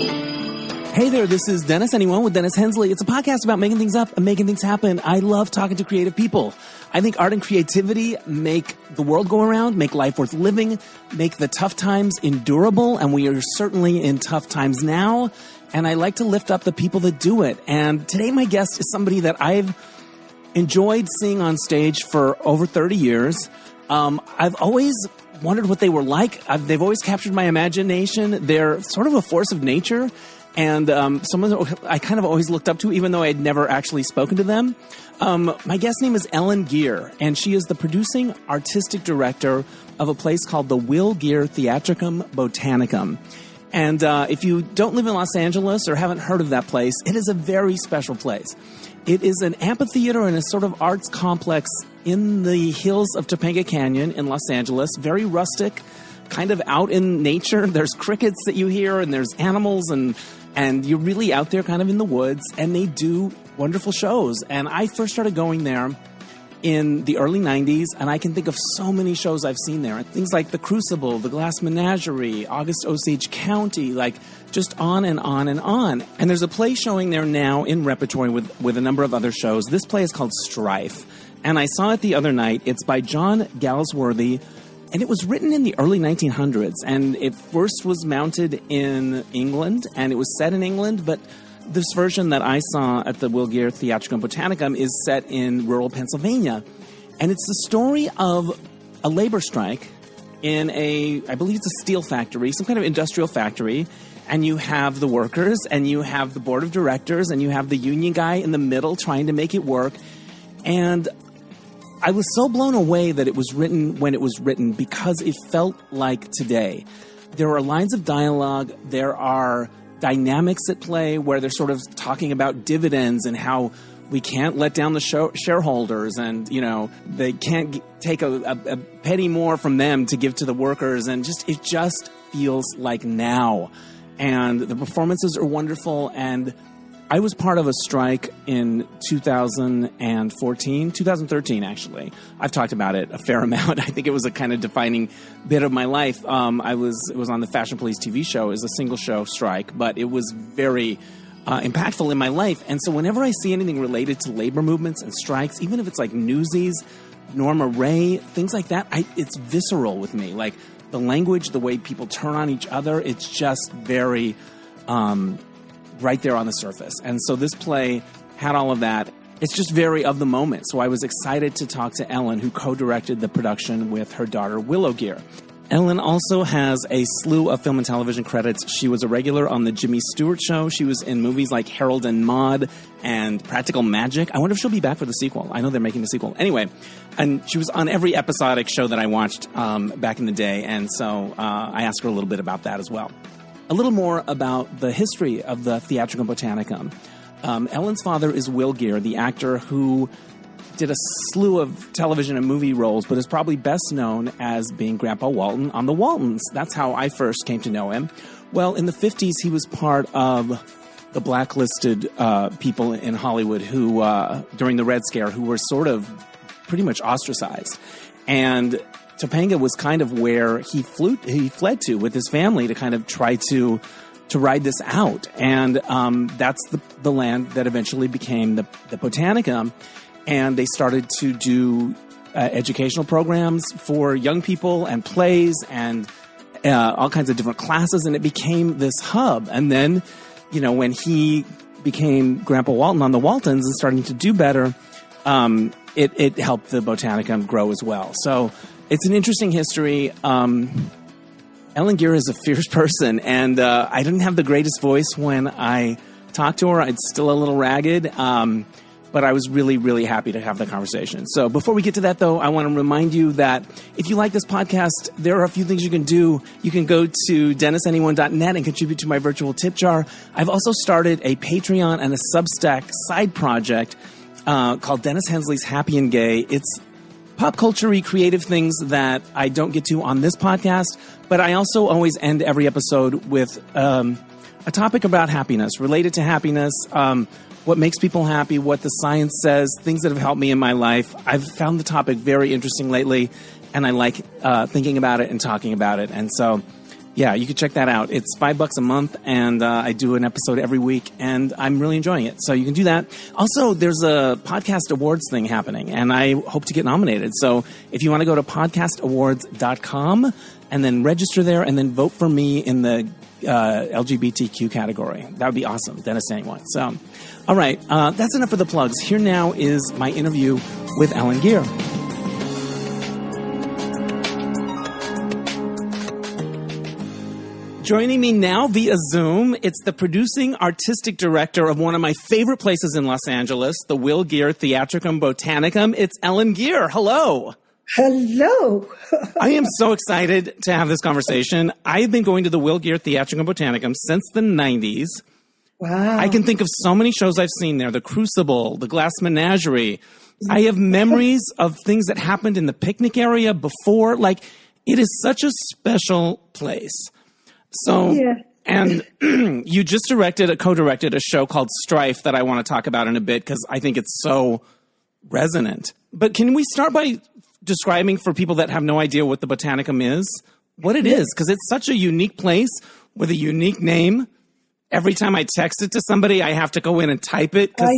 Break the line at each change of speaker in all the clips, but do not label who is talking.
Hey there, this is Dennis Anyone with Dennis Hensley. It's a podcast about making things up and making things happen. I love talking to creative people. I think art and creativity make the world go around, make life worth living, make the tough times endurable, and we are certainly in tough times now. And I like to lift up the people that do it. And today my guest is somebody that I've enjoyed seeing on stage for over 30 years. I've always wondered what they were like. They've always captured my imagination. They're sort of a force of nature. And someone I kind of always looked up to, even though I had never actually spoken to them. My guest name is Ellen Geer, and she is the producing artistic director of a place called the Will Geer Theatricum Botanicum. And if you don't live in Los Angeles or haven't heard of that place, it is a very special place. It is an amphitheater and a sort of arts complex in the hills of Topange Canyon in Los Angeles, very rustic, kind of out in nature. There's crickets that you hear, and there's animals, and you're really out there kind of in the woods, and they do wonderful shows. And I first started going there in the early 90s, and I can think of so many shows I've seen there. Things like The Crucible, The Glass Menagerie, August Osage County, like just on and on and on. And there's a play showing there now in repertory with a number of other shows. This play is called Strife, and I saw it the other night. It's by John Galsworthy, and it was written in the early 1900s, and it first was mounted in England, and it was set in England, but this version that I saw at the Will Geer Theatricum Botanicum is set in rural Pennsylvania. And it's the story of a labor strike in I believe it's a steel factory, some kind of industrial factory, and you have the workers, and you have the board of directors, and you have the union guy in the middle trying to make it work. And I was so blown away that it was written when it was written, because it felt like today. There are lines of dialogue, there are dynamics at play where they're sort of talking about dividends and how we can't let down the shareholders, and, you know, they can't take a penny more from them to give to the workers, and it just feels like now. And the performances are wonderful, and I was part of a strike in 2013, actually. I've talked about it a fair amount. I think it was a kind of defining bit of my life. It was on the Fashion Police TV show. It was a single show strike, but it was very impactful in my life. And so whenever I see anything related to labor movements and strikes, even if it's like Newsies, Norma Ray, things like that, it's visceral with me. Like the language, the way people turn on each other, it's just very right there on the surface. And so this play had all of that. It's just very of the moment. So I was excited to talk to Ellen, who co-directed the production with her daughter, Willow Geer. Ellen also has a slew of film and television credits. She was a regular on the Jimmy Stewart Show. She was in movies like Harold and Maude and Practical Magic. I wonder if she'll be back for the sequel. I know they're making the sequel. Anyway, and she was on every episodic show that I watched back in the day. And so I asked her a little bit about that as well. A little more about the history of the Theatricum Botanicum. Ellen's father is Will Geer, the actor who did a slew of television and movie roles, but is probably best known as being Grandpa Walton on the Waltons. That's how I first came to know him. Well, in the 50s, he was part of the blacklisted people in Hollywood who, during the Red Scare, who were sort of pretty much ostracized. And Topange was kind of where he fled to with his family to kind of try to ride this out. And that's the land that eventually became the Botanicum. And they started to do educational programs for young people and plays and all kinds of different classes. And it became this hub. And then, you know, when he became Grandpa Walton on the Waltons and starting to do better, it helped the Botanicum grow as well. So it's an interesting history. Ellen Geer is a fierce person, and I didn't have the greatest voice when I talked to her. It's still a little ragged, but I was really, really happy to have the conversation. So before we get to that, though, I want to remind you that if you like this podcast, there are a few things you can do. You can go to DennisAnyone.net and contribute to my virtual tip jar. I've also started a Patreon and a Substack side project called Dennis Hensley's Happy and Gay. It's pop culture-y creative things that I don't get to on this podcast, but I also always end every episode with a topic about happiness, related to happiness, what makes people happy, what the science says, things that have helped me in my life. I've found the topic very interesting lately, and I like thinking about it and talking about it. And so Yeah, you can check that out. It's $5 a month, and I do an episode every week, and I'm really enjoying it. So you can do that. Also, there's a podcast awards thing happening, and I hope to get nominated. So if you want to go to podcastawards.com and then register there and then vote for me in the LGBTQ category, that would be awesome. Dennis saying one. So, all right, that's enough for the plugs. Here now is my interview with Ellen Geer. Joining me now via Zoom, it's the producing artistic director of one of my favorite places in Los Angeles, the Will Geer Theatricum Botanicum. It's Ellen Geer. Hello.
Hello.
I am so excited to have this conversation. I've been going to the Will Geer Theatricum Botanicum since the 90s.
Wow.
I can think of so many shows I've seen there, The Crucible, The Glass Menagerie. I have memories of things that happened in the picnic area before. Like, it is such a special place. So, yeah. And you just co-directed a show called Strife that I want to talk about in a bit because I think it's so resonant. But can we start by describing for people that have no idea what the Botanicum is, what it is? Because it's such a unique place with a unique name. Every time I text it to somebody, I have to go in and type it. I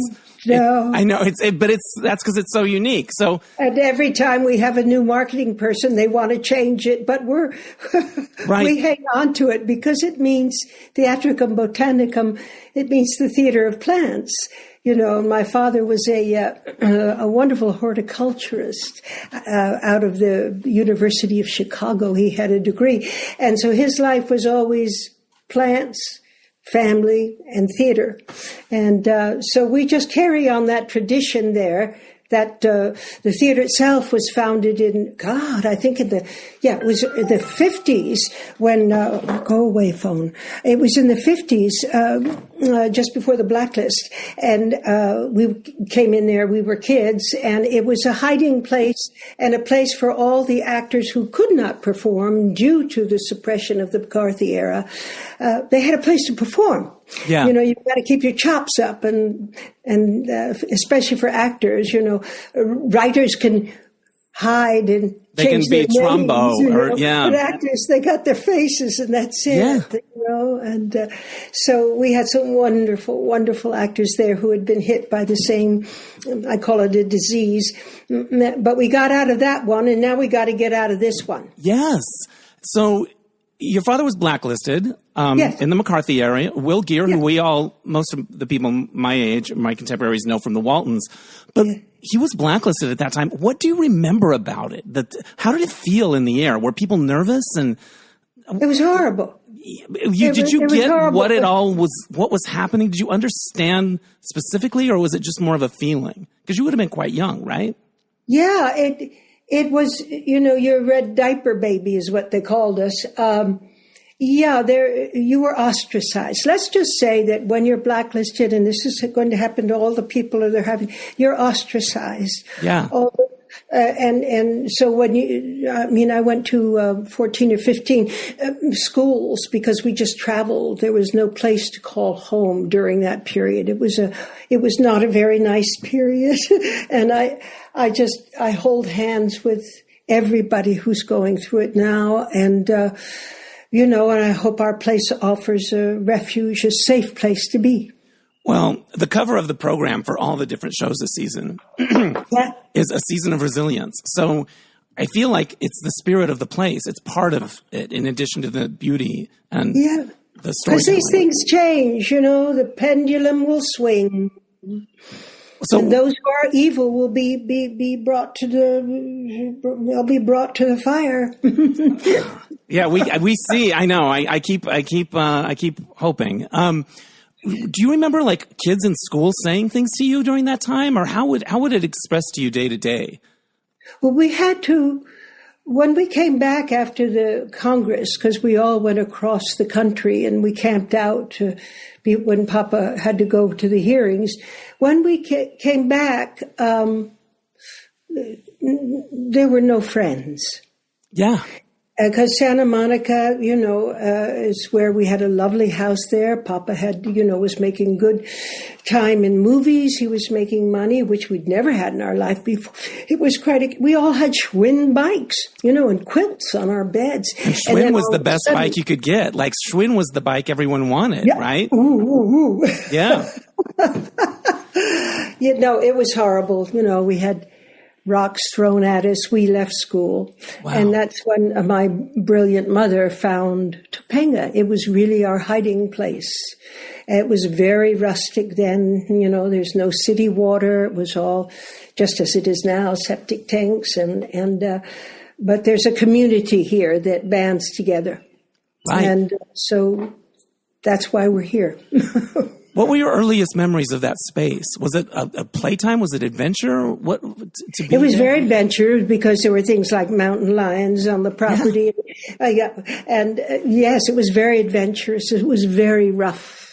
know that's because it's so unique. So,
and every time we have a new marketing person, they want to change it, but
right.
We hang on to it because it means Theatricum Botanicum. It means the theater of plants. You know, my father was a wonderful horticulturist out of the University of Chicago. He had a degree, and so his life was always plants, family, and theater. And so we just carry on that tradition there, that the theater itself was founded in, I think it was in the 50s when, go away phone. It was in the 50s, just before the blacklist. And we came in there, we were kids, and it was a hiding place and a place for all the actors who could not perform due to the suppression of the McCarthy era. They had a place to perform.
Yeah.
You know, you've got to keep your chops up and especially for actors, you know, writers can hide and
they can be Trumbo
But actors, they got their faces and that's it, you know, and so we had some wonderful, wonderful actors there who had been hit by the same, I call it a disease, but we got out of that one and now we got to get out of this one.
Yes. So your father was blacklisted
yes.
in the McCarthy area. Will Geer, who most of the people my age, my contemporaries know from the Waltons, but he was blacklisted at that time. What do you remember about it? How did it feel in the air? Were people nervous? And
it was horrible.
Did you get what it all was? What was happening? Did you understand specifically, or was it just more of a feeling? Because you would have been quite young, right?
Yeah, it was, you know, your red diaper baby is what they called us. You were ostracized. Let's just say that when you're blacklisted, and this is going to happen to all the people that are having, you're ostracized.
Yeah.
And so when I went to 14 or 15 schools because we just traveled. There was no place to call home during that period. It was not a very nice period. And I hold hands with everybody who's going through it now. And, and I hope our place offers a refuge, a safe place to be.
Well, the cover of the program for all the different shows this season is a season of resilience. So I feel like it's the spirit of the place. It's part of it in addition to the beauty and the story.
Because these things change, the pendulum will swing. So and those who are evil will be brought to the fire.
Yeah, we see. I know. I keep hoping. Do you remember like kids in school saying things to you during that time, or how would it express to you day to day?
Well, we had to, when we came back after the Congress, because we all went across the country and we camped out when Papa had to go to the hearings. When we came back, there were no friends.
Yeah.
Because Santa Monica, is where we had a lovely house there. Papa had, was making good time in movies. He was making money, which we'd never had in our life before. It was we all had Schwinn bikes, and quilts on our beds.
And Schwinn was the best bike you could get. Like, Schwinn was the bike everyone wanted, right?
Ooh.
Yeah.
It was horrible. We had rocks thrown at us. We left school. Wow. And that's when my brilliant mother found Topange. It was really our hiding place. It was very rustic then. There's no city water. It was all just as it is now, septic tanks. But there's a community here that bands together.
Right.
And so that's why we're here.
What were your earliest memories of that space? Was it a playtime? Was it adventure?
It was very adventurous because there were things like mountain lions on the property. Yeah. Yes, it was very adventurous. It was very rough.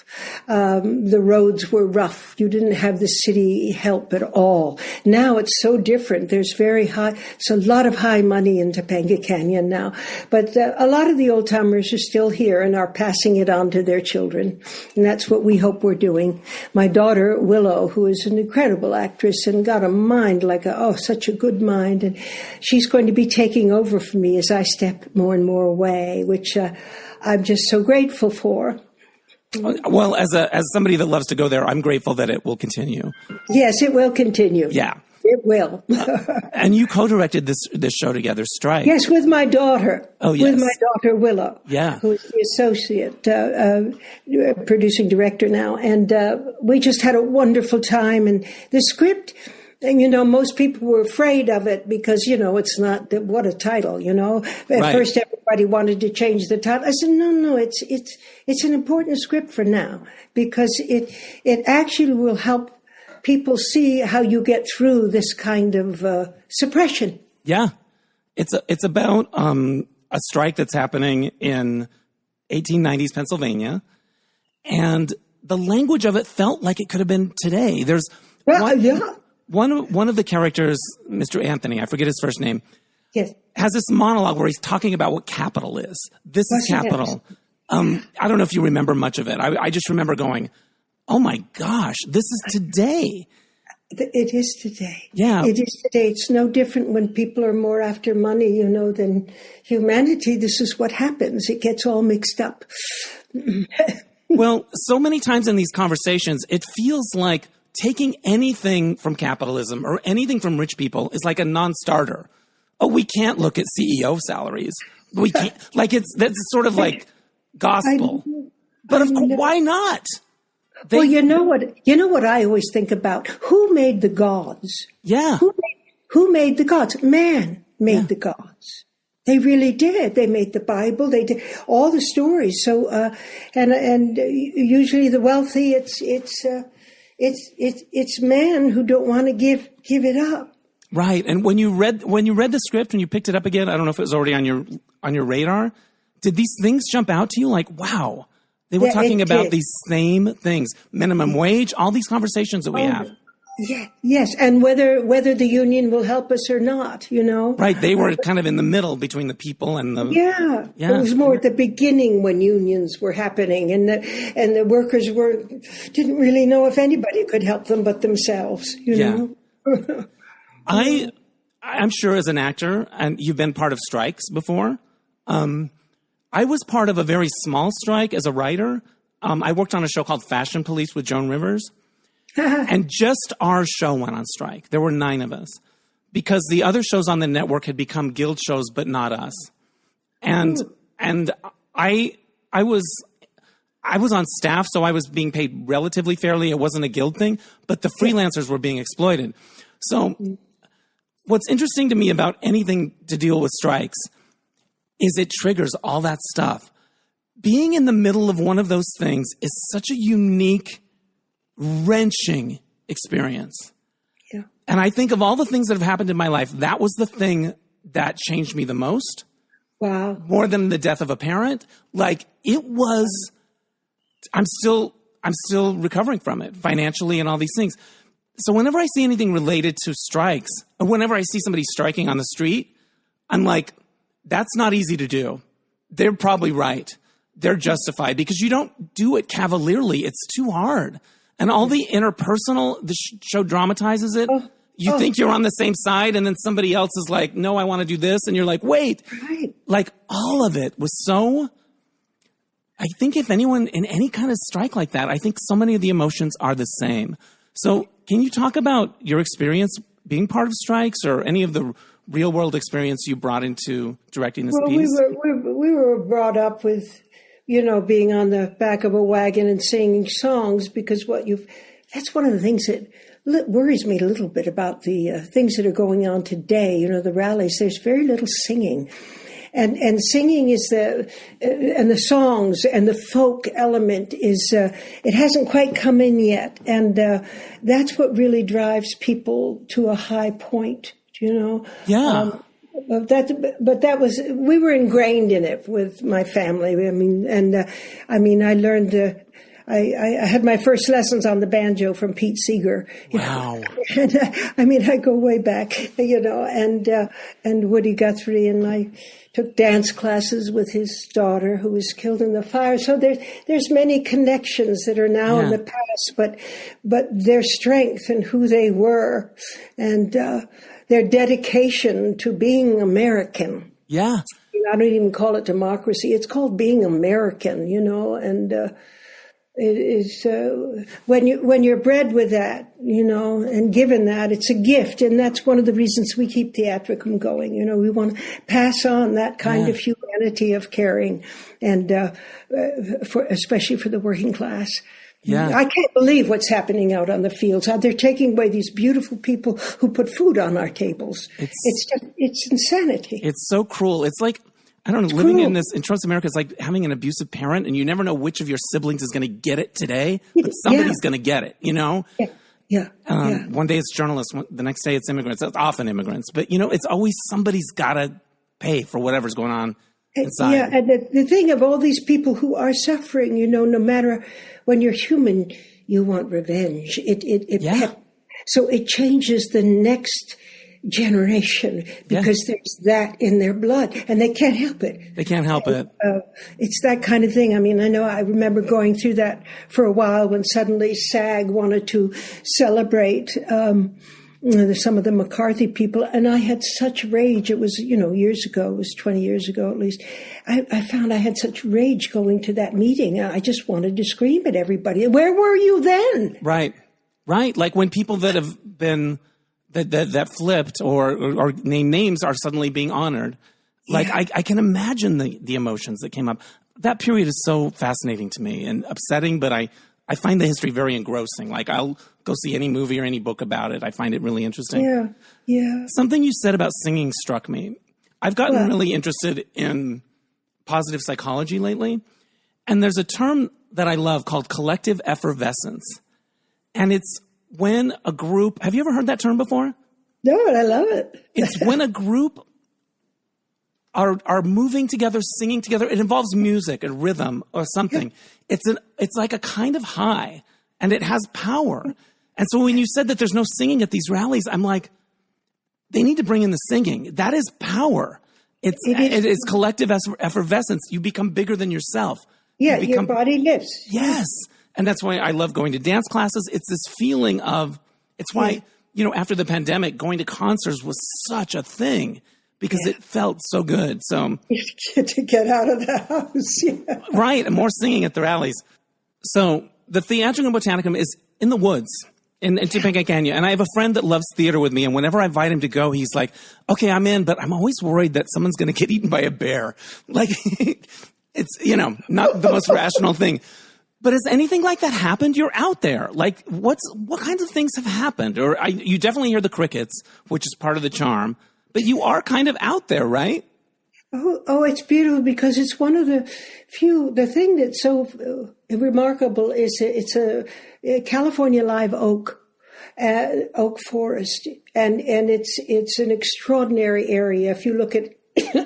The roads were rough. You didn't have the city help at all. Now it's so different. There's a lot of high money in Topange Canyon now. But a lot of the old timers are still here and are passing it on to their children. And that's what we hope we're doing. My daughter, Willow, who is an incredible actress and got a mind such a good mind. And she's going to be taking over for me as I step more and more away, which I'm just so grateful for.
Well, as somebody that loves to go there, I'm grateful that it will continue.
Yes, it will continue.
Yeah.
It will.
And you co-directed this show together, Strife.
Yes, with my daughter.
Oh, yes.
With my daughter, Willow.
Yeah.
Who is the associate producing director now. And we just had a wonderful time. And the script, and, most people were afraid of it because, it's not, what a title, At first, everybody wanted to change the title. I said, no, it's an important script for now because it actually will help people see how you get through this kind of suppression.
Yeah. It's about a strike that's happening in 1890s Pennsylvania, and the language of it felt like it could have been today. There's one of the characters, Mr. Anthony, I forget his first name,
yes,
has this monologue where he's talking about what capital is. This is capital. I don't know if you remember much of it. I just remember going, oh my gosh, this is today.
It is today.
Yeah.
It is today. It's no different when people are more after money, than humanity. This is what happens. It gets all mixed up.
Well, so many times in these conversations, it feels like taking anything from capitalism or anything from rich people is like a non-starter. Oh, we can't look at CEO salaries. We can't. That's sort of like gospel. But of course, why not?
Well, you know what I always think about? Who made the gods?
Yeah.
Who made the gods? Man made the gods. They really did. They made the Bible. They did all the stories. So, and usually the wealthy, it's man who don't want to give it up.
Right. And when you read the script, when you picked it up again, I don't know if it was already on your radar. Did these things jump out to you? Like, wow, they were talking about these same things, minimum wage, all these conversations that we have.
Yeah, yes, and whether the union will help us or not, Right,
they were kind of in the middle between the people and the... Yeah.
It was more at the beginning when unions were happening and the workers didn't really know if anybody could help them but themselves, you know?
I'm sure as an actor, and you've been part of strikes before, I was part of a very small strike as a writer. I worked on a show called Fashion Police with Joan Rivers. And just our show went on strike. There were 9 of us because the other shows on the network had become guild shows, but not us. And I was on staff, so I was being paid relatively fairly. It wasn't a guild thing, but the freelancers were being exploited. So what's interesting to me about anything to deal with strikes is it triggers all that stuff. Being in the middle of one of those things is such a unique, wrenching experience.
Yeah.
And I think of all the things that have happened in my life, that was the thing that changed me the most.
Wow.
More than the death of a parent. Like it was, I'm still recovering from it financially and all these things. So whenever I see anything related to strikes, or whenever I see somebody striking on the street, I'm like, that's not easy to do. They're probably right. They're justified because you don't do it cavalierly. It's too hard. And all the interpersonal, the show dramatizes it. You think you're on the same side, and then somebody else is like, no, I want to do this. And you're like, wait.
Right.
Like, all of it was so... I think if anyone in any kind of strike like that, I think so many of the emotions are the same. So can you talk about your experience being part of strikes or any of the real-world experience you brought into directing this piece?
We were brought up with, being on the back of a wagon and singing songs because that's one of the things that worries me a little bit about the things that are going on today. The rallies, there's very little singing. And singing is and the songs and the folk element is, it hasn't quite come in yet. And that's what really drives people to a high point,
Yeah.
We were ingrained in it with my family. I learned, I had my first lessons on the banjo from Pete Seeger.
Wow.
And I go way back, and Woody Guthrie, and I took dance classes with his daughter who was killed in the fire. So there's many connections that are now in the past, but their strength and who they were and their dedication to being American.
Yeah.
I don't even call it democracy. It's called being American, and it is when you're bred with that, and given that, it's a gift, and that's one of the reasons we keep Theatricum going. We want to pass on that kind of humanity of caring, and especially for the working class.
Yeah.
I can't believe what's happening out on the fields. They're taking away these beautiful people who put food on our tables. It's insanity.
It's so cruel. It's like, I don't know, living in Trans America is like having an abusive parent, and you never know which of your siblings is going to get it today, but somebody's going to get it,
Yeah.
One day it's journalists, the next day it's immigrants. It's often immigrants, but it's always somebody's got to pay for whatever's going on inside.
Yeah, and the thing of all these people who are suffering, no matter when you're human, you want revenge. So it changes the next generation because there's that in their blood, and they can't help it.
They can't help it.
It's that kind of thing. I remember going through that for a while when suddenly SAG wanted to celebrate some of the McCarthy people, and I had such rage. It was, years ago. It was 20 years ago at least. I found I had such rage going to that meeting. I just wanted to scream at everybody. Where were you then?
Right. Like when people that have been that flipped or named names are suddenly being honored. Like I can imagine the emotions that came up. That period is so fascinating to me and upsetting, but I find the history very engrossing. Like I'll go see any movie or any book about it. I find it really interesting.
Yeah.
Something you said about singing struck me. I've gotten really interested in positive psychology lately. And there's a term that I love called collective effervescence. And it's when a group, have you ever heard that term before?
No, I love it.
It's when a group are moving together, singing together. It involves music, a rhythm, or something. It's like a kind of high, and it has power. And so when you said that there's no singing at these rallies, I'm like, they need to bring in the singing. That is power. It's collective effervescence. You become bigger than yourself.
Yeah, your body lifts.
Yes. And that's why I love going to dance classes. It's this feeling of, it's why, after the pandemic, going to concerts was such a thing because it felt so good. So
to get out of the house. Yeah.
Right. And more singing at the rallies. So the Theatricum Botanicum is in the woods in Topange Canyon. And I have a friend that loves theater with me. And whenever I invite him to go, he's like, okay, I'm in, but I'm always worried that someone's going to get eaten by a bear. Like it's, not the most rational thing. But has anything like that happened? You're out there. Like, what kinds of things have happened? Or you definitely hear the crickets, which is part of the charm. But you are kind of out there, right?
Oh, it's beautiful because it's one of the few. The thing that's so remarkable is it's a California live oak forest, and it's an extraordinary area. If you look at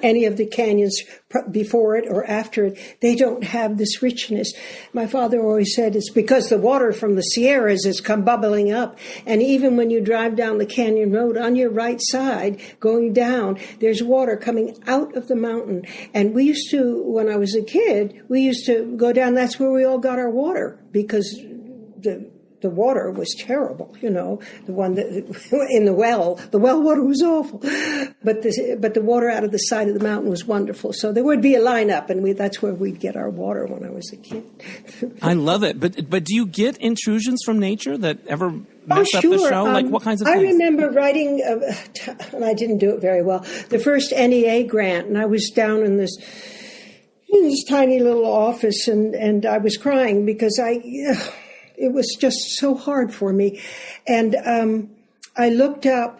any of the canyons before it or after it, they don't have this richness. My father always said it's because the water from the Sierras has come bubbling up. And even when you drive down the canyon road on your right side, going down, there's water coming out of the mountain. And we used to, when I was a kid, we used to go down. That's where we all got our water, because the water was terrible, the one that in the well water was awful, but the water out of the side of the mountain was wonderful. So there would be a lineup, and that's where we'd get our water when I was a kid.
I love it. But do you get intrusions from nature that ever mess up the show? Like what kinds of things?
I remember writing, and I didn't do it very well, the first NEA grant, and I was down in this tiny little office, and I was crying because it was just so hard for me. And I looked up,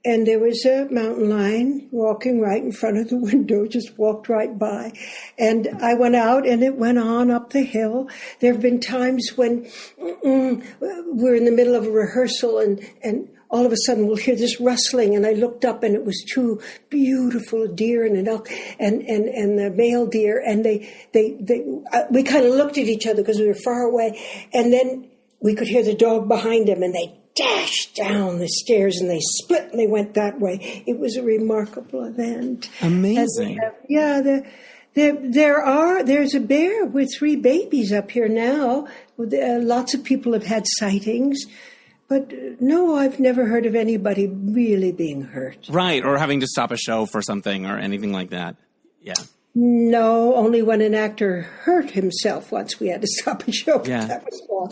and there was a mountain lion walking right in front of the window, just walked right by. And I went out, and it went on up the hill. There have been times when we're in the middle of a rehearsal, and all of a sudden we'll hear this rustling, and I looked up, and it was two beautiful deer and an elk and the male deer, and we kind of looked at each other because we were far away, and then we could hear the dog behind them, and they dashed down the stairs, and they split, and they went that way. It was a remarkable event.
Amazing.
And, there's a bear with 3 babies up here now. Lots of people have had sightings. But no, I've never heard of anybody really being hurt.
Right, or having to stop a show for something or anything like that. Yeah.
No, only when an actor hurt himself once we had to stop a show.
Yeah.
That was all.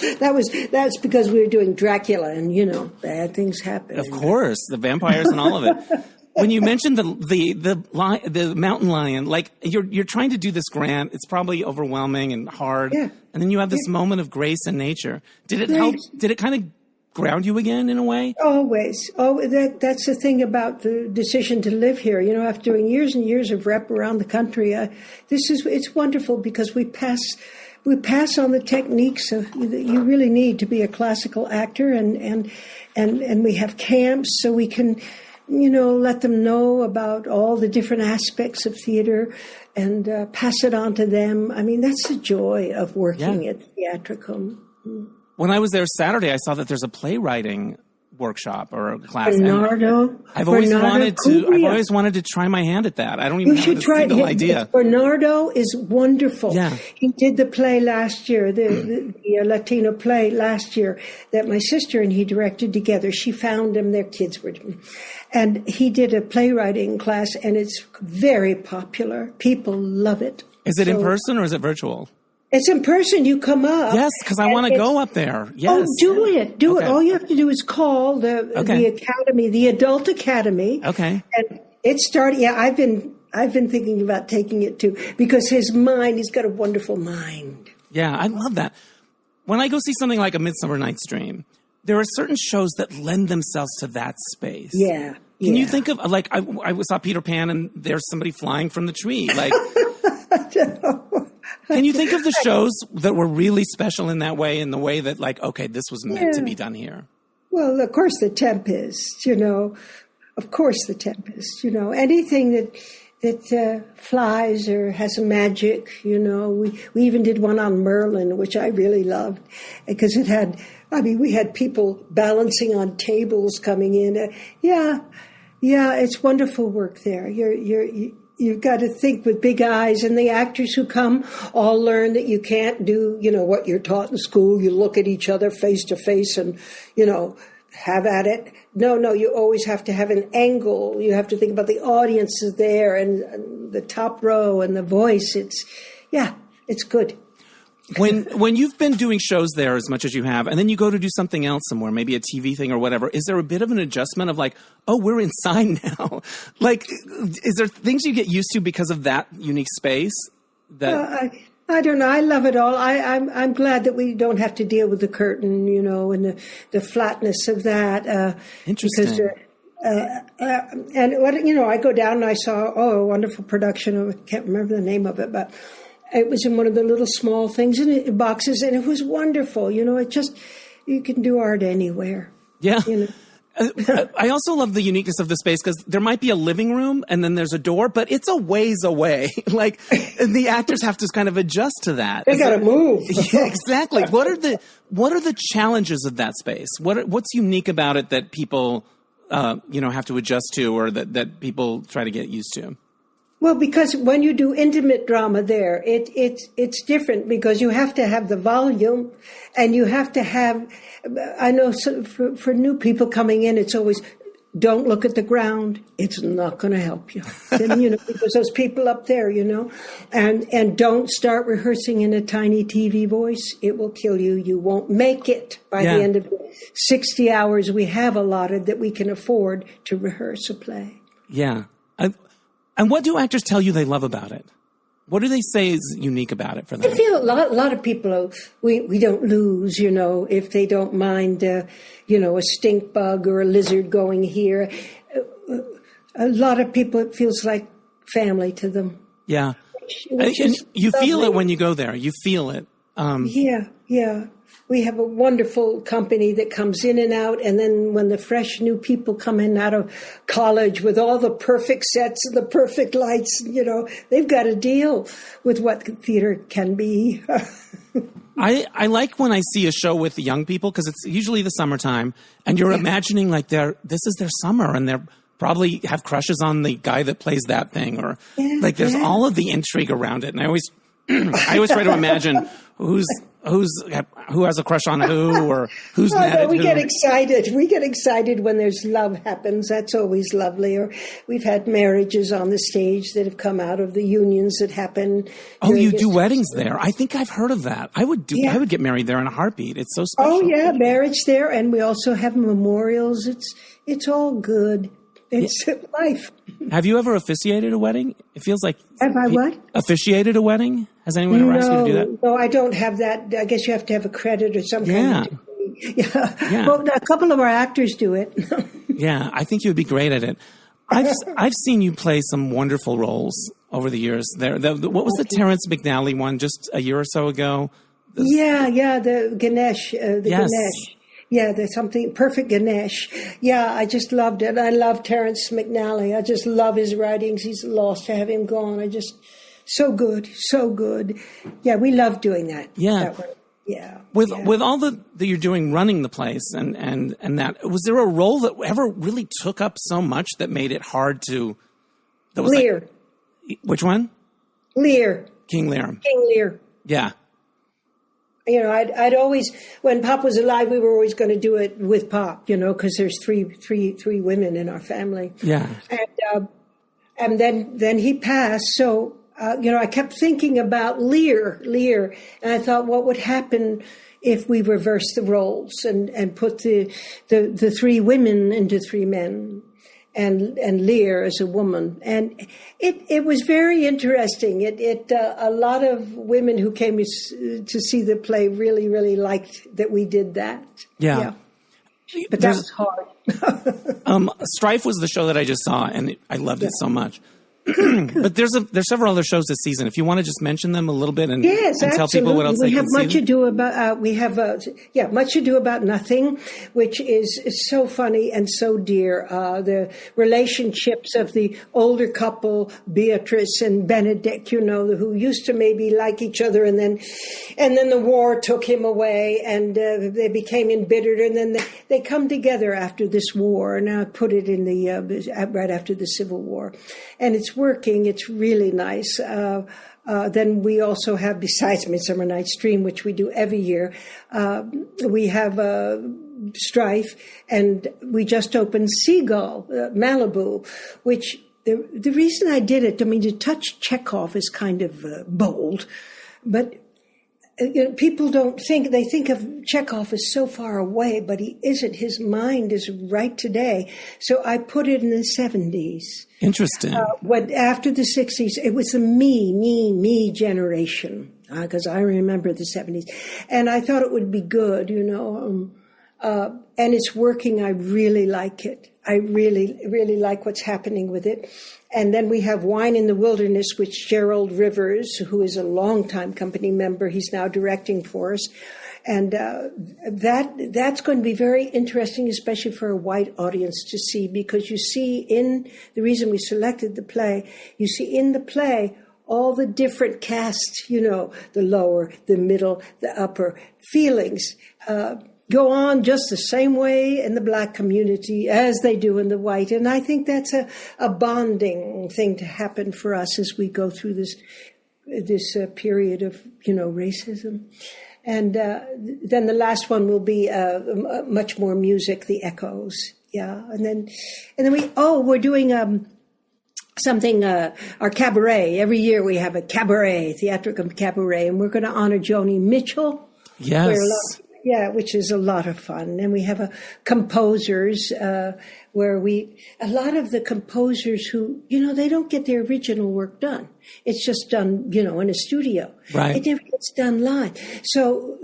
That's because we were doing Dracula, and bad things happen.
Of course, the vampires and all of it. When you mentioned the mountain lion, like you're trying to do this grant, it's probably overwhelming and hard.
Yeah.
And then you have this moment of grace and nature. Did it help? Did it kind of ground you again in a way?
Always. Oh, that's the thing about the decision to live here. After doing years and years of rep around the country, it's wonderful because we pass on the techniques that you really need to be a classical actor, and we have camps so we can, let them know about all the different aspects of theater and pass it on to them. I mean, that's the joy of working at Theatricum.
When I was there Saturday, I saw that there's a playwriting workshop or a class.
Bernardo.
I've always wanted to try my hand at that. I don't even have a single idea.
Bernardo is wonderful.
Yeah.
He did the play last year, the Latino play last year that my sister and he directed together. She found him, their kids were, and he did a playwriting class, and it's very popular. People love it.
Is it in person or is it virtual?
It's in person. You come up.
Yes, because I want to go up there. Yes.
Oh, do it. All you have to do is call the academy, the Adult Academy.
Okay.
And it started. Yeah, I've been thinking about taking it too, because he's got a wonderful mind.
Yeah, I love that. When I go see something like A Midsummer Night's Dream, there are certain shows that lend themselves to that space.
Yeah.
Can you think of, like, I saw Peter Pan and there's somebody flying from the tree. Like, can you think of the shows that were really special in that way, in the way that, like, okay, this was meant to be done here? Well,
of course, The Tempest, Of course, The Tempest, Anything that flies or has a magic, We even did one on Merlin, which I really loved, because we had people balancing on tables coming in. Yeah, it's wonderful work there. You've got to think with big eyes, and the actors who come all learn that you can't do, what you're taught in school. You look at each other face to face and, have at it. No, you always have to have an angle. You have to think about the audience is there and the top row and the voice. It's good.
When you've been doing shows there as much as you have, and then you go to do something else somewhere, maybe a TV thing or whatever, is there a bit of an adjustment of like, oh, we're inside now? Like, is there things you get used to because of that unique space?
I don't know. I love it all. I'm glad that we don't have to deal with the curtain, and the flatness of that.
Interesting.
Because, I go down and I saw, a wonderful production. I can't remember the name of it, but it was in one of the little small things in boxes, and it was wonderful. You can do art anywhere.
Yeah. I also love the uniqueness of the space because there might be a living room and then there's a door, but it's a ways away. Like the actors have to kind of adjust to that.
They got to move.
Yeah, exactly. What are the challenges of that space? What's unique about it that people, have to adjust to, or that people try to get used to?
Well, because when you do intimate drama there, it's different because you have to have the volume, and you have to have. I know for new people coming in, it's always don't look at the ground. It's not going to help you, because those people up there, and don't start rehearsing in a tiny TV voice. It will kill you. You won't make it by the end of 60 hours we have allotted that we can afford to rehearse a play.
Yeah. And what do actors tell you they love about it? What do they say is unique about it for them?
I feel a lot of people, we don't lose, if they don't mind, a stink bug or a lizard going here. A lot of people, it feels like family to them.
Yeah. And you feel it when you go there. You feel it.
Yeah. We have a wonderful company that comes in and out. And then when the fresh new people come in out of college with all the perfect sets and the perfect lights, they've got to deal with what theater can be.
I like when I see a show with the young people because it's usually the summertime and you're imagining like this is their summer and they're probably have crushes on the guy that plays that thing or there's all of the intrigue around it. And I always try to imagine who has a crush on who or who's mad at who.
We get excited. We get excited when there's love happens. That's always lovely. Or we've had marriages on the stage that have come out of the unions that happen.
Oh, you do weddings there? I think I've heard of that. I would get married there in a heartbeat. It's so special.
Oh yeah, marriage there, and we also have memorials. It's all good. It's life.
Have you ever officiated a wedding? It feels like...
Have I what?
Officiated a wedding? Has anyone ever asked you to do that?
No, I don't have that. I guess you have to have a credit or some kind of degree. Yeah. Well, a couple of our actors do it.
Yeah, I think you would be great at it. I've seen you play some wonderful roles over the years. What was the Terrence McNally one just a year or so ago?
Yeah, the Ganesh. Ganesh. Yeah, there's something perfect Ganesh. Yeah, I just loved it. I love Terrence McNally. I just love his writings. He's lost to have him gone. So good. Yeah, we love doing that.
Yeah. With all that you're doing, running the place and that, was there a role that ever really took up so much that made it hard to? That was
Lear.
Which one?
Lear.
King Lear.
King Lear.
Yeah.
I'd always, when Pop was alive, we were always going to do it with Pop, because there's three women in our family.
Yeah.
And then he passed. So, I kept thinking about Lear. And I thought, what would happen if we reversed the roles and put the three women into three men? And Lear as a woman, and it was very interesting. A lot of women who came to see the play really liked that we did that.
Yeah.
But that was hard.
Strife was the show that I just saw, and I loved it so much. But there's several other shows this season. If you want to just mention them a little bit and tell people what else they can see.
We have Much Ado About Nothing, which is so funny and so dear. The relationships of the older couple, Beatrice and Benedict, who used to maybe like each other, and then the war took him away, and they became embittered, and then they come together after this war. And I put it in the right after the Civil War, and it's working. It's really nice. Then we also have, besides Midsummer Night's Dream, which we do every year, we have Strife, and we just opened Seagull, Malibu, which the reason I did it, to touch Chekhov is kind of bold, but people don't think, they think of Chekhov as so far away, but he isn't. His mind is right today. So I put it in the 70s.
Interesting.
After the 60s, it was the me generation, because I remember the 70s. And I thought it would be good, and it's working. I really like it. I really like what's happening with it. And then we have Wine in the Wilderness, which Gerald Rivers, who is a longtime company member, he's now directing for us. And that's going to be very interesting, especially for a white audience to see, because you see the reason we selected the play, you see in the play all the different casts, the lower, the middle, the upper feelings go on just the same way in the black community as they do in the white. And I think that's a bonding thing to happen for us as we go through this period of, racism. And then the last one will be much more music, the echoes. Yeah. And then we're doing something, our cabaret. Every year we have a cabaret, theatricum cabaret, and we're going to honor Joni Mitchell.
Yes.
Which is a lot of fun. And we have composers where a lot of the composers who, they don't get their original work done. It's just done, in a studio.
Right.
It never gets done live. So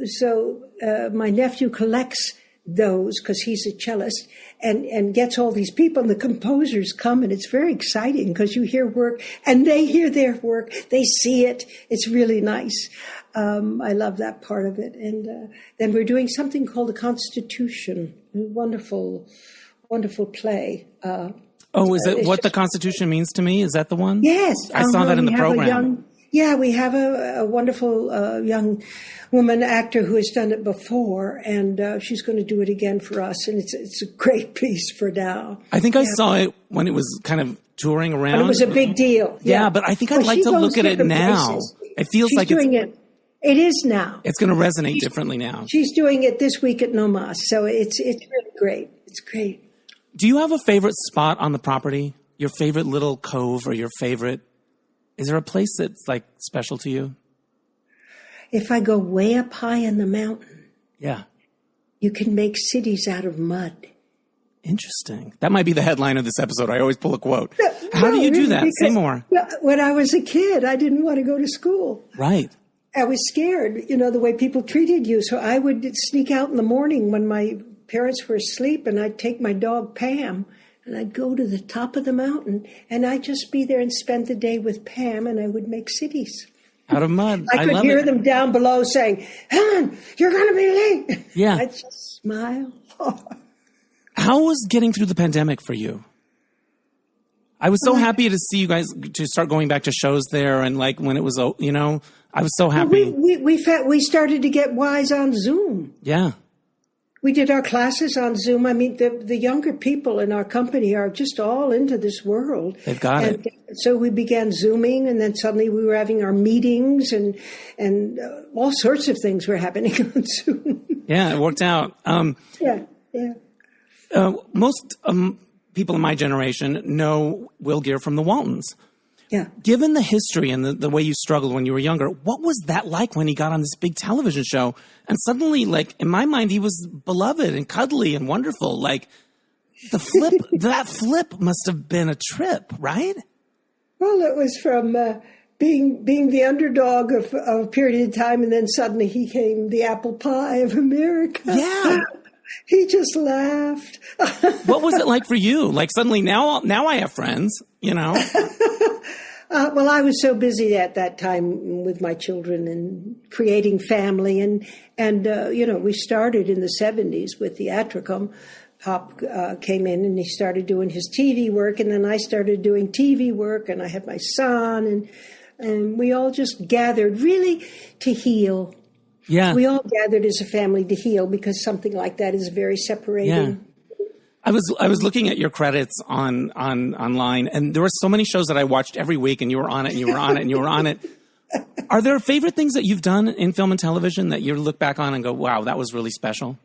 my nephew collects those because he's a cellist and gets all these people, and the composers come, and it's very exciting because you hear work and they hear their work. They see it. It's really nice. I love that part of it. And then we're doing something called The Constitution, a wonderful, wonderful play.
Is it What the Constitution Means to Me? Is that the one?
Yes.
I saw that in the program.
We have a wonderful young woman actor who has done it before, and she's going to do it again for us. And it's a great piece for now.
I think I saw it when it was kind of touring around.
And it was a big deal.
Yeah, but I think I'd like to look at it now.
Places.
It feels
she's
like
doing it. It is now.
It's going to resonate differently now.
She's doing it this week at Nomas, so it's really great. It's great.
Do you have a favorite spot on the property? Your favorite little cove, or your favorite? Is there a place that's like special to you?
If I go way up high in the mountain,
yeah,
you can make cities out of mud.
Interesting. That might be the headline of this episode. I always pull a quote. How do you do that? Say more.
When I was a kid, I didn't want to go to school.
Right.
I was scared, the way people treated you. So I would sneak out in the morning when my parents were asleep, and I'd take my dog Pam, and I'd go to the top of the mountain, and I'd just be there and spend the day with Pam, and I would make cities.
Out of mud.
I could hear them down below saying, "Ellen, you're going to be late."
Yeah.
I'd just smile.
How was getting through the pandemic for you? I was so happy to see you guys to start going back to shows there, and like when it was, I was so happy.
We started to get wise on Zoom.
Yeah.
We did our classes on Zoom. I mean, the younger people in our company are just all into this world.
They've got it.
So we began Zooming, and then suddenly we were having our meetings, and all sorts of things were happening on Zoom.
Yeah, it worked out.
Yeah.
Most people in my generation know Will Geer from the Waltons.
Yeah.
Given the history and the way you struggled when you were younger, what was that like when he got on this big television show? And suddenly, like, in my mind, he was beloved and cuddly and wonderful. Like, that flip must have been a trip, right?
Well, it was from being the underdog of a period of time, and then suddenly he came the apple pie of America.
Yeah.
He just laughed.
What was it like for you? Like, suddenly now I have friends,
Well, I was so busy at that time with my children and creating family. And we started in the 70s with Theatricum. Pop came in and he started doing his TV work. And then I started doing TV work, and I had my son. And we all just gathered really to heal.
Yeah.
We all gathered as a family to heal, because something like that is very separating.
Yeah. I was looking at your credits online, and there were so many shows that I watched every week, and you were on it, and you were on it, and you were on it. Are there favorite things that you've done in film and television that you look back on and go, wow, that was really special?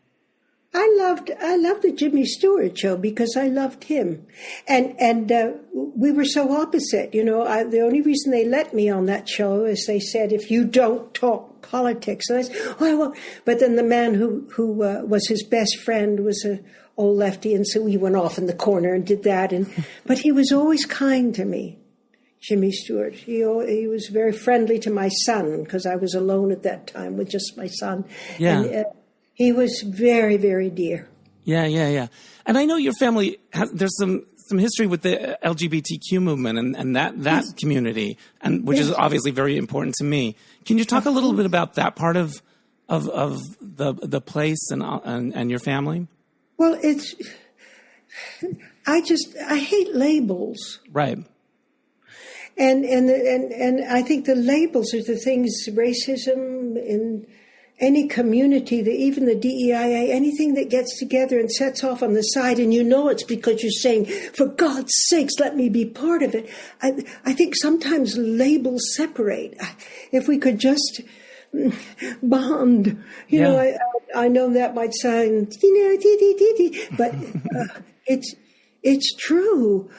I loved the Jimmy Stewart Show because I loved him, and we were so opposite. The only reason they let me on that show is they said, if you don't talk politics, and I said, oh, I won't. But then the man who was his best friend was a old lefty, and so we went off in the corner and did that. But he was always kind to me, Jimmy Stewart. He was very friendly to my son, because I was alone at that time with just my son.
Yeah.
And, he was very, very dear.
Yeah. And I know your family there's some history with the LGBTQ movement and that yes. community, and which yes. is obviously very important to me. Can you talk a little bit about that part of of the place and your family?
Well, I hate labels.
Right.
And I think the labels are the things, racism in any community, even the DEIA, anything that gets together and sets off on the side, and you know it's because you're saying, for God's sakes, let me be part of it. I think sometimes labels separate. If we could just bond, you know, I know that might sound, but it's true,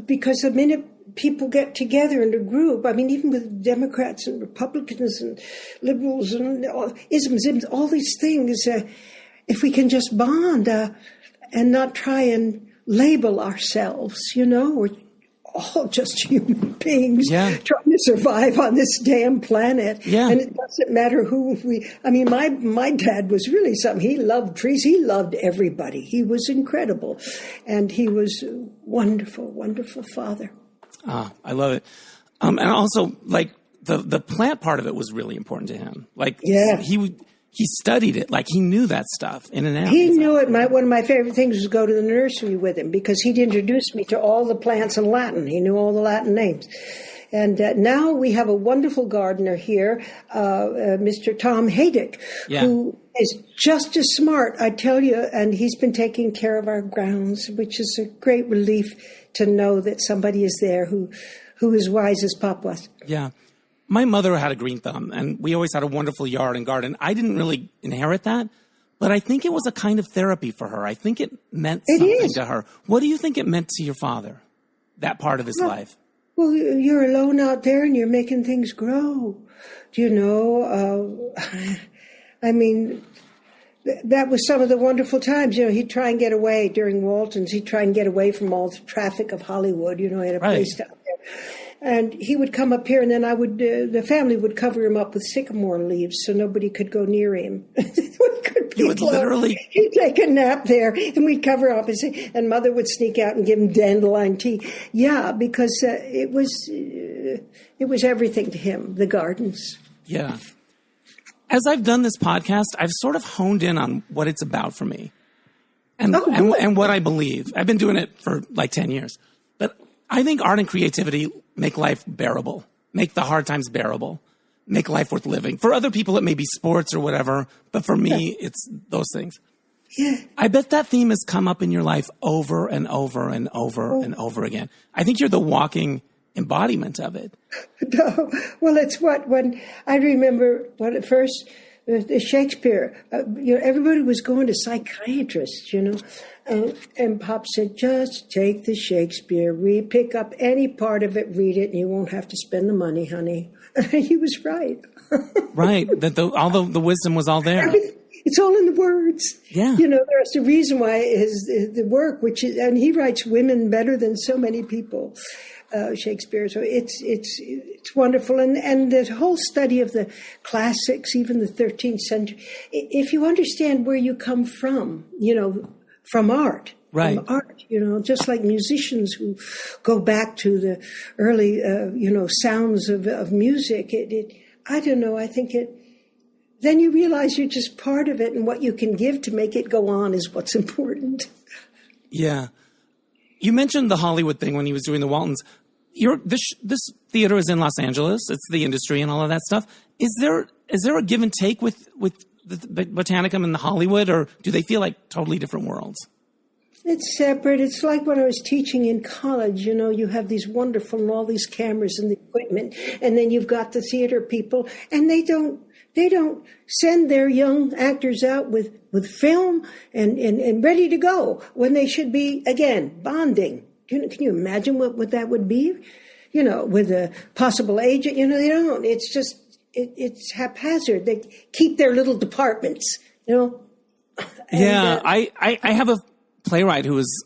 because the minute people get together in a group, I mean, even with Democrats and Republicans and liberals and isms, all these things, if we can just bond and not try and label ourselves, you know, we're all just human beings trying to survive on this damn planet. Yeah. And it doesn't matter who I mean, my dad was really something. He loved trees. He loved everybody. He was incredible. And he was a wonderful, wonderful father.
I love it. And also, like, the plant part of it was really important to him. Like, he studied it. Like, he knew that stuff in and out.
He knew it. One of my favorite things was go to the nursery with him, because he'd introduced me to all the plants in Latin. He knew all the Latin names. And now we have a wonderful gardener here, Mr. Tom Haydick, who is just as smart, I tell you, and he's been taking care of our grounds, which is a great relief to know that somebody is there who is wise as Pop was.
Yeah. My mother had a green thumb, and we always had a wonderful yard and garden. I didn't really inherit that, but I think it was a kind of therapy for her. I think it meant something to her. What do you think it meant to your father, that part of his life?
Well, you're alone out there and you're making things grow. You know, I mean, that was some of the wonderful times. You know, he'd try and get away during Waltons. He'd try and get away from all the traffic of Hollywood. You know, he had a place down there. And he would come up here, and then the family would cover him up with sycamore leaves so nobody could go near him.
You would literally...
He'd take a nap there, and we'd cover up, and Mother would sneak out and give him dandelion tea. Yeah, because it was everything to him, the gardens.
Yeah. As I've done this podcast, I've sort of honed in on what it's about for me and what I believe. I've been doing it for like 10 years. But I think art and creativity make life bearable, make the hard times bearable, make life worth living. For other people, it may be sports or whatever, but for me, it's those things.
Yeah.
I bet that theme has come up in your life over and over and over and over again. I think you're the walking embodiment of it.
No, well, it's when I remember when at first the Shakespeare, you know, everybody was going to psychiatrists, you know, and Pop said, just take the Shakespeare, pick up any part of it, read it, and you won't have to spend the money, honey. He was right.
Right, that all the wisdom was all there.
It's all in the words.
Yeah.
You know, there's a reason why the work, and he writes women better than so many people. Shakespeare, so it's wonderful, and the whole study of the classics, even the 13th century. If you understand where you come from, you know, from art,
right?
From art, you know, just like musicians who go back to the early, you know, sounds of music. I don't know. I think then you realize you're just part of it, and what you can give to make it go on is what's important.
Yeah. You mentioned the Hollywood thing when he was doing the Waltons. This theater is in Los Angeles. It's the industry and all of that stuff. Is there a give and take with the Botanicum and the Hollywood, or do they feel like totally different worlds?
It's separate. It's like when I was teaching in college. You know, you have these wonderful, all these cameras and the equipment, and then you've got the theater people, and they don't send their young actors out with film and ready to go when they should be, again, bonding. Can you imagine what that would be? You know, with a possible agent, you know, they don't. It's just, it's haphazard. They keep their little departments, you know.
And, I have a playwright who has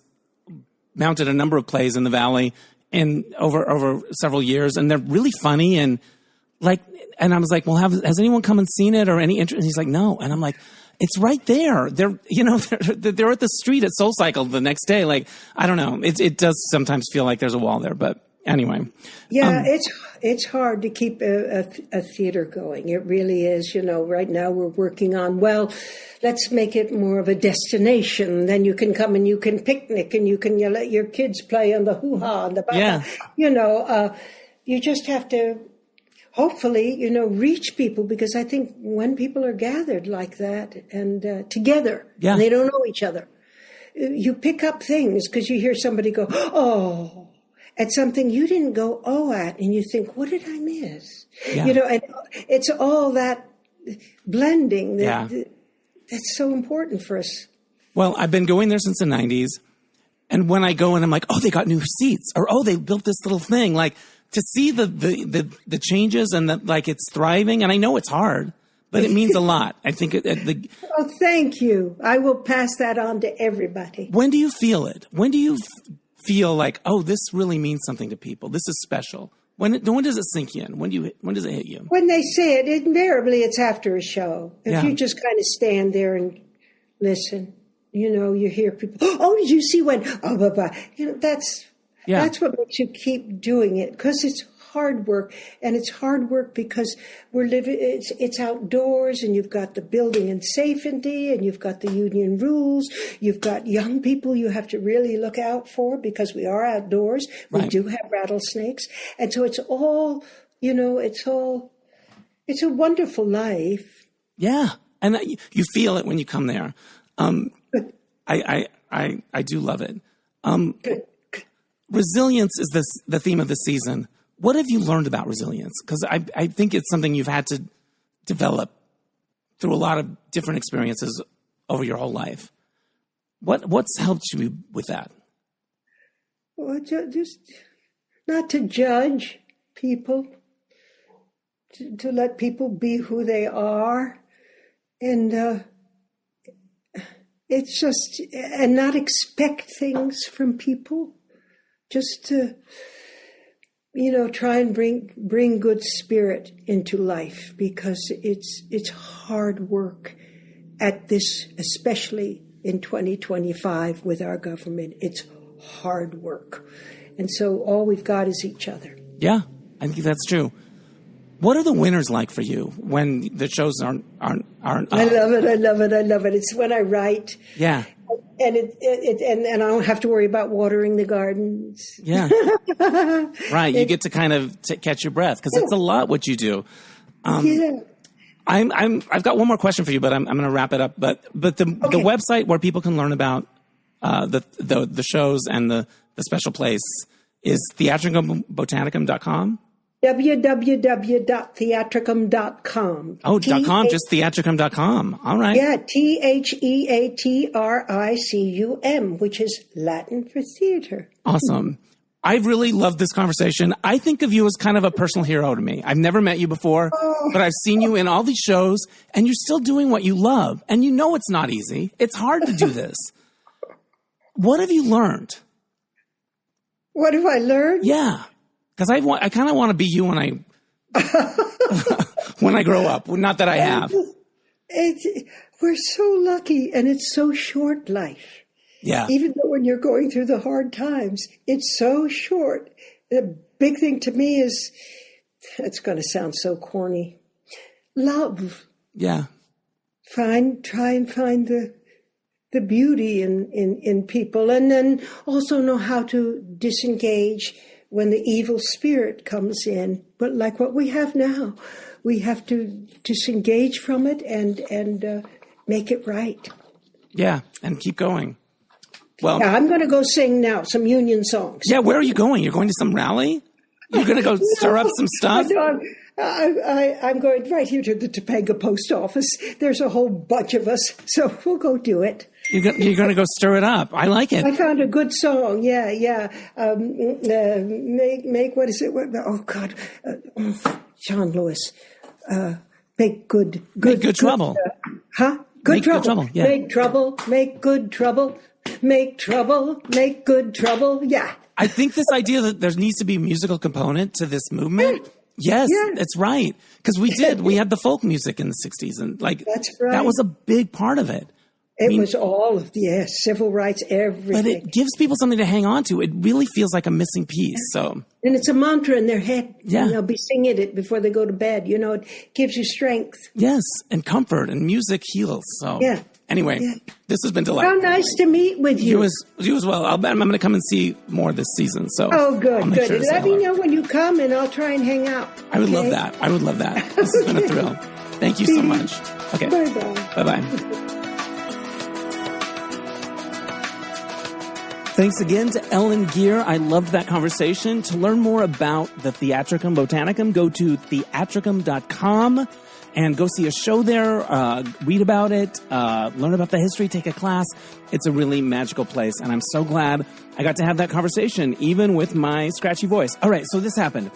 mounted a number of plays in the Valley and over several years, and they're really funny and like, and I was like, well, has anyone come and seen it or any interest? And he's like, no. And I'm like, it's right there. They're at the street at Soul Cycle the next day. Like, I don't know. It does sometimes feel like there's a wall there, but Anyway.
Yeah, it's hard to keep a theater going. It really is. You know, right now we're working on, well, let's make it more of a destination. Then you can come and you can picnic and you let your kids play on the hoo-ha and the baba.
Yeah.
You know, you just have to hopefully, you know, reach people, because I think when people are gathered like that and together, and they don't know each other, you pick up things because you hear somebody go, oh, at something you didn't go at, and you think, what did I miss?
Yeah.
You know, and it's all that blending that's so important for us.
Well, I've been going there since the 90s, and when I go and I'm like, oh, they got new seats, or oh, they built this little thing, like to see the changes and that, like, it's thriving, and I know it's hard, but it means a lot. I think
oh, thank you. I will pass that on to everybody.
When do you feel it? When do you feel like, oh, this really means something to people? This is special. When does it sink in? When does it hit you?
When they say it, invariably it's after a show. If you just kind of stand there and listen, you know, you hear people, oh, did you see when, oh, blah, blah. You know, that's what makes you keep doing it, because it's hard work, and it's hard work because we're living, it's outdoors, and you've got the building and safety, and you've got the union rules, you've got young people you have to really look out for because we are outdoors. Right. We do have rattlesnakes. And so it's all, you know, it's a wonderful life.
Yeah. And you feel it when you come there. I do love it. Resilience is the theme of the season. What have you learned about resilience? Because I think it's something you've had to develop through a lot of different experiences over your whole life. What's helped you with that?
Well, just not to judge people, to let people be who they are, and it's just, and not expect things from people. Just to, you know, try and bring good spirit into life, because it's hard work at this, especially in 2025 with our government. It's hard work. And so all we've got is each other. Yeah,
I think that's true. What are the winners like for you when the shows aren't
I love it. I love it. I love it. It's when I write.
Yeah.
And and I don't have to worry about watering the gardens.
Yeah. Right. You get to kind of catch your breath, because it's a lot what you do. I've got one more question for you, but I'm going to wrap it up. But the website where people can learn about the shows and the special place is theatricumbotanicum.com.
www.theatricum.com.
Oh, .com, just theatricum.com. All right.
Yeah, Theatricum, which is Latin for theater.
Awesome. I really love this conversation. I think of you as kind of a personal hero to me. I've never met you before, but I've seen you in all these shows, and you're still doing what you love. And you know it's not easy. It's hard to do this. What have you learned?
What have I learned?
Yeah. Because I kind of want to be you when I when I grow up. Not that I have.
We're so lucky, and it's so short life.
Yeah.
Even though when you're going through the hard times, it's so short. The big thing to me is, it's going to sound so corny, love.
Yeah.
Try and find the beauty in people, and then also know how to disengage when the evil spirit comes in. But like what we have now, we have to disengage from it and make it right.
Yeah, and keep going. Well,
yeah, I'm going to go sing now some union songs.
Yeah, where are you going? You're going to some rally? You're going to go stir up some stuff?
I'm going right here to the Topange post office. There's a whole bunch of us, so we'll go do it.
You're going to go stir it up. I like it.
I found a good song. Yeah. Make what is it? Oh God, John Lewis. Make good
trouble.
Good trouble.
Good trouble. Yeah.
Make trouble. Make good trouble. Make trouble. Make good trouble. Yeah.
I think this idea that there needs to be a musical component to this movement. Yes, that's right. Because we had the folk music in the 60s, and
that's right.
That was a big part of it.
It was all of civil rights, everything.
But it gives people something to hang on to. It really feels like a missing piece. So,
and it's a mantra in their head.
Yeah.
And they'll be singing it before they go to bed. You know, it gives you strength.
Yes, and comfort, and music heals. So,
yeah.
Anyway, this has been delightful.
How nice to meet with you.
You as well. I'm going to come and see more this season. So,
good.
Sure
Let me know when you come, and I'll try and hang out.
I would love that. This has been a thrill. Thank you so much. Okay.
Bye-bye.
Bye-bye. Thanks again to Ellen Geer. I loved that conversation. To learn more about the Theatricum Botanicum, go to theatricum.com and go see a show there, read about it, learn about the history, take a class. It's a really magical place, and I'm so glad I got to have that conversation, even with my scratchy voice. All right, so this happened.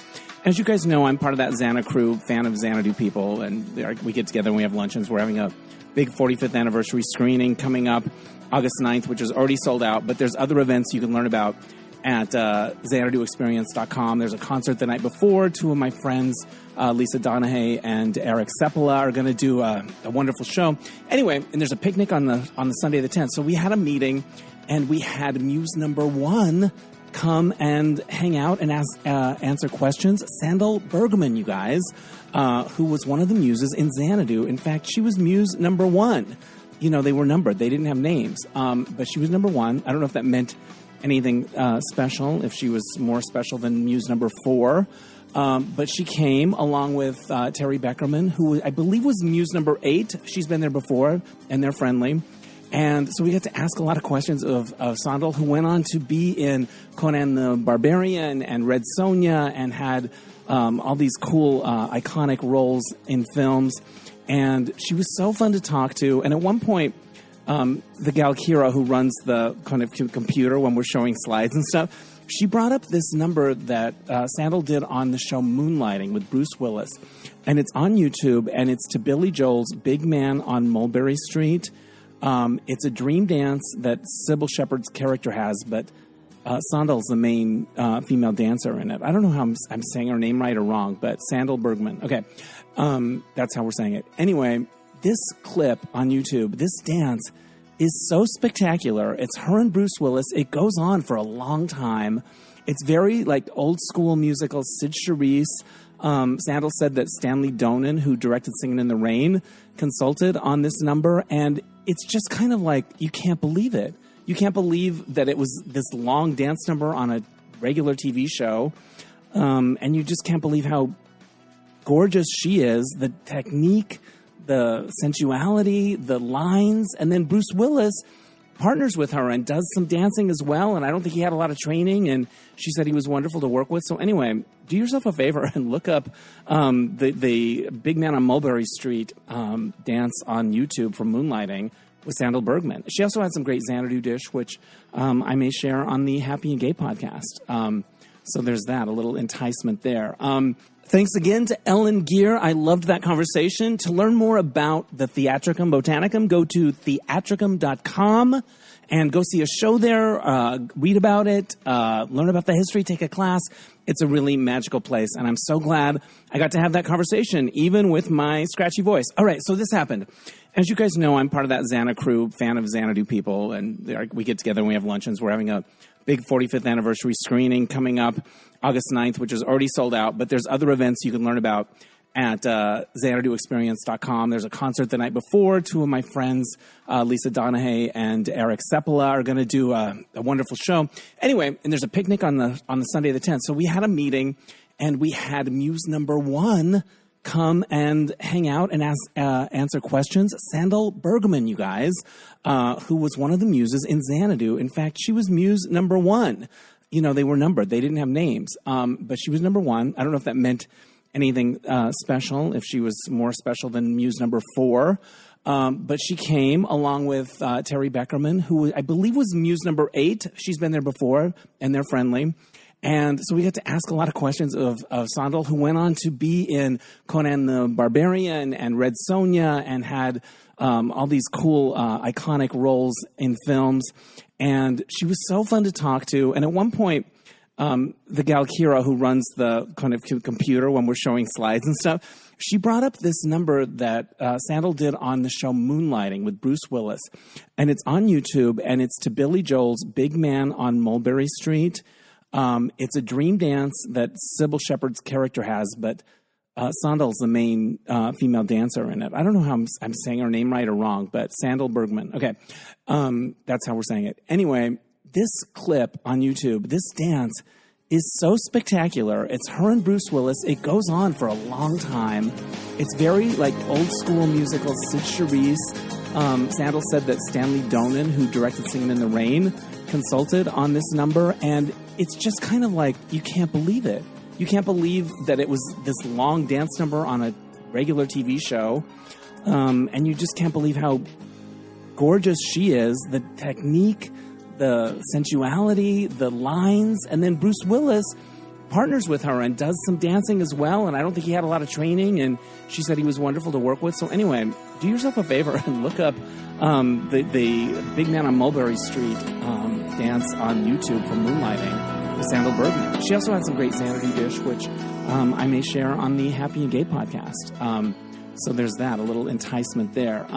As you guys know, I'm part of that Xana crew, fan of Xanadu people, and we get together and we have luncheons. We're having a big 45th anniversary screening coming up August 9th, which is already sold out, but there's other events you can learn about at xanaduexperience.com. There's a concert the night before. Two of my friends, Lisa Donahue and Eric Sepala, are going to do a wonderful show. Anyway, and there's a picnic on the Sunday the 10th. So we had a meeting, and we had Muse number 1 come and hang out and answer questions. Sandal Bergman, you guys, who was one of the muses in Xanadu. In fact, she was Muse number 1. You know, they were numbered. They didn't have names. But she was number 1. I don't know if that meant anything special, if she was more special than Muse number 4. But she came along with Terry Beckerman, who I believe was Muse number 8. She's been there before, and they're friendly. And so we got to ask a lot of questions of Sandal, who went on to be in Conan the Barbarian and Red Sonja and had all these cool, iconic roles in films. And she was so fun to talk to. And at one point, the gal Kira, who runs the kind of computer when we're showing slides and stuff, she brought up this number that Sandal did on the show Moonlighting with Bruce Willis. And it's on YouTube, and it's to Billy Joel's Big Man on Mulberry Street. It's a dream dance that Sybil Shepherd's character has, but Sandal's the main female dancer in it. I don't know how I'm saying her name right or wrong, but Sandal Bergman. Okay, that's how we're saying it. Anyway, this clip on YouTube, this dance is so spectacular. It's her and Bruce Willis. It goes on for a long time. It's very like old school musical. Sid Charisse. Sandal said that Stanley Donen, who directed Singin' in the Rain, consulted on this number, and it's just kind of like, you can't believe it. You can't believe that it was this long dance number on a regular TV show, and you just can't believe how gorgeous she is, the technique, the sensuality, the lines, and then Bruce Willis partners with her and does some dancing as well, and I don't think he had a lot of training, and she said he was wonderful to work with. So anyway, do yourself a favor and look up the Big Man on Mulberry Street dance on YouTube from Moonlighting with Sandal Bergman. She also had some great Xanadu dish, which I may share on the Happy and Gay podcast. So there's that, a little enticement there. Thanks again to Ellen Geer. I loved that conversation. To learn more about the Theatricum Botanicum, go to theatricum.com and go see a show there, read about it, learn about the history, take a class. It's a really magical place, and I'm so glad I got to have that conversation, even with my scratchy voice. All right, so this happened. As you guys know, I'm part of that Xana crew, fan of Xanadu people, and we get together and we have luncheons. We're having a big 45th anniversary screening coming up August 9th, which is already sold out, but there's other events you can learn about at xanaduexperience.com. There's a concert the night before. Two of my friends, Lisa Donahue and Eric Sepala, are going to do a wonderful show. Anyway, and there's a picnic on the Sunday the 10th. So we had a meeting, and we had Muse number 1 come and hang out and answer questions. Sandal Bergman, you guys, who was one of the muses in Xanadu. In fact, she was Muse number 1. You know, they were numbered. They didn't have names, but she was number 1. I don't know if that meant anything special, if she was more special than Muse number 4. But she came along with Terry Beckerman, who I believe was Muse number 8. She's been there before, and they're friendly. And so we got to ask a lot of questions of Sandal, who went on to be in Conan the Barbarian and Red Sonja and had all these cool, iconic roles in films. And she was so fun to talk to. And at one point, the gal Kira, who runs the kind of computer when we're showing slides and stuff, she brought up this number that Sandal did on the show Moonlighting with Bruce Willis. And it's on YouTube, and it's to Billy Joel's Big Man on Mulberry Street. It's a dream dance that Sybil Shepherd's character has, but Sandal's the main female dancer in it. I don't know how I'm saying her name right or wrong, but Sandal Bergman. Okay, that's how we're saying it. Anyway, this clip on YouTube, this dance is so spectacular. It's her and Bruce Willis. It goes on for a long time. It's very like old school musical. Sid Charisse. Sandal said that Stanley Donen, who directed Singin' in the Rain, consulted on this number, and it's just kind of like, you can't believe it. You can't believe that it was this long dance number on a regular TV show, and you just can't believe how gorgeous she is, the technique, the sensuality, the lines, and then Bruce Willis partners with her and does some dancing as well, and I don't think he had a lot of training, and she said he was wonderful to work with. So anyway, do yourself a favor and look up the Big Man on Mulberry Street dance on YouTube for Moonlighting with Sandal Bergman. She also had some great Xanadu dish, which I may share on the Happy and Gay podcast. So there's that, a little enticement there.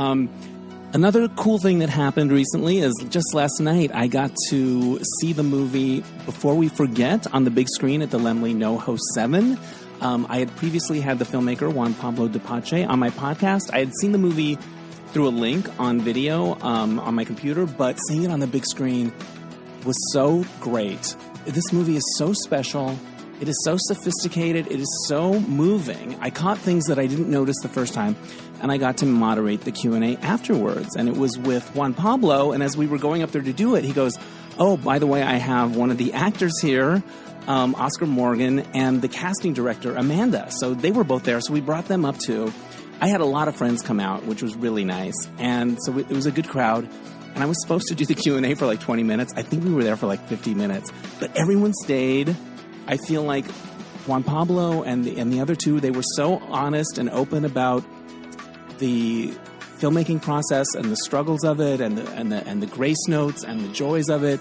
Another cool thing that happened recently is just last night I got to see the movie Before We Forget on the big screen at the Laemmle NoHo 7. I had previously had the filmmaker Juan Pablo Dupache on my podcast. I had seen the movie through a link on video on my computer, but seeing it on the big screen was so great. This movie is so special. It is so sophisticated. It is so moving. I caught things that I didn't notice the first time, and I got to moderate the Q&A afterwards. And it was with Juan Pablo, and as we were going up there to do it, he goes, "Oh, by the way, I have one of the actors here, Oscar Morgan, and the casting director, Amanda." So they were both there, so we brought them up too. I had a lot of friends come out, which was really nice. And so it was a good crowd. And I was supposed to do the Q&A for like 20 minutes. I think we were there for like 50 minutes. But everyone stayed. I feel like Juan Pablo and the other two, they were so honest and open about the filmmaking process and the struggles of it and the grace notes and the joys of it.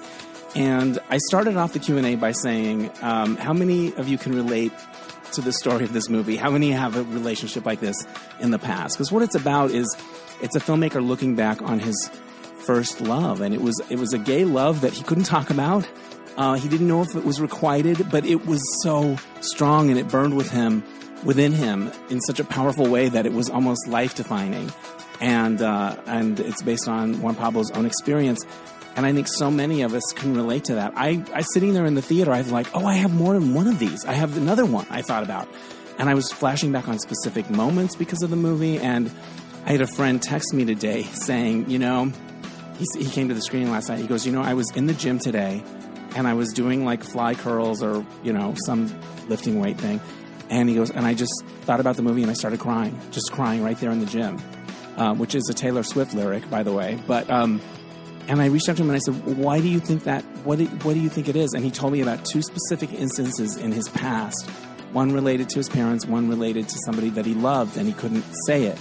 And I started off the Q&A by saying, how many of you can relate to the story of this movie? How many have a relationship like this in the past? Because what it's about is it's a filmmaker looking back on his first love, and it was a gay love that he couldn't talk about. He didn't know if it was requited, but it was so strong and it burned within him in such a powerful way that it was almost life-defining. And it's based on Juan Pablo's own experience. And I think so many of us can relate to that. I sitting there in the theater, I was like, oh, I have more than one of these. I have another one I thought about. And I was flashing back on specific moments because of the movie. And I had a friend text me today saying, he came to the screening last night. He goes, I was in the gym today and I was doing like fly curls or, some lifting weight thing. And he goes, and I just thought about the movie and I started crying, just crying right there in the gym, which is a Taylor Swift lyric, by the way. But, and I reached out to him and I said, why do you think that? What do you think it is? And he told me about two specific instances in his past, one related to his parents, one related to somebody that he loved and he couldn't say it.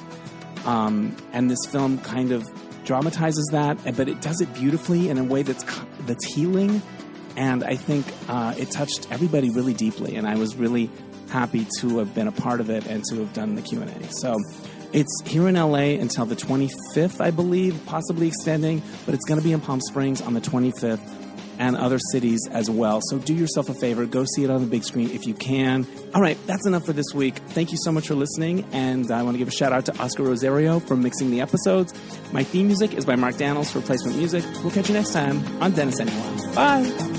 And this film kind of dramatizes that, but it does it beautifully in a way that's healing. And I think it touched everybody really deeply. And I was really happy to have been a part of it and to have done the Q&A. So it's here in LA until the 25th, I believe, possibly extending, but it's going to be in Palm Springs on the 25th and other cities as well. So do yourself a favor, go see it on the big screen if you can. All right, that's enough for this week. Thank you so much for listening, and I want to give a shout out to Oscar Rosario for mixing the episodes. My theme music is by Mark Daniels for Replacement Music. We'll catch you next time on Dennis Anyone. Bye!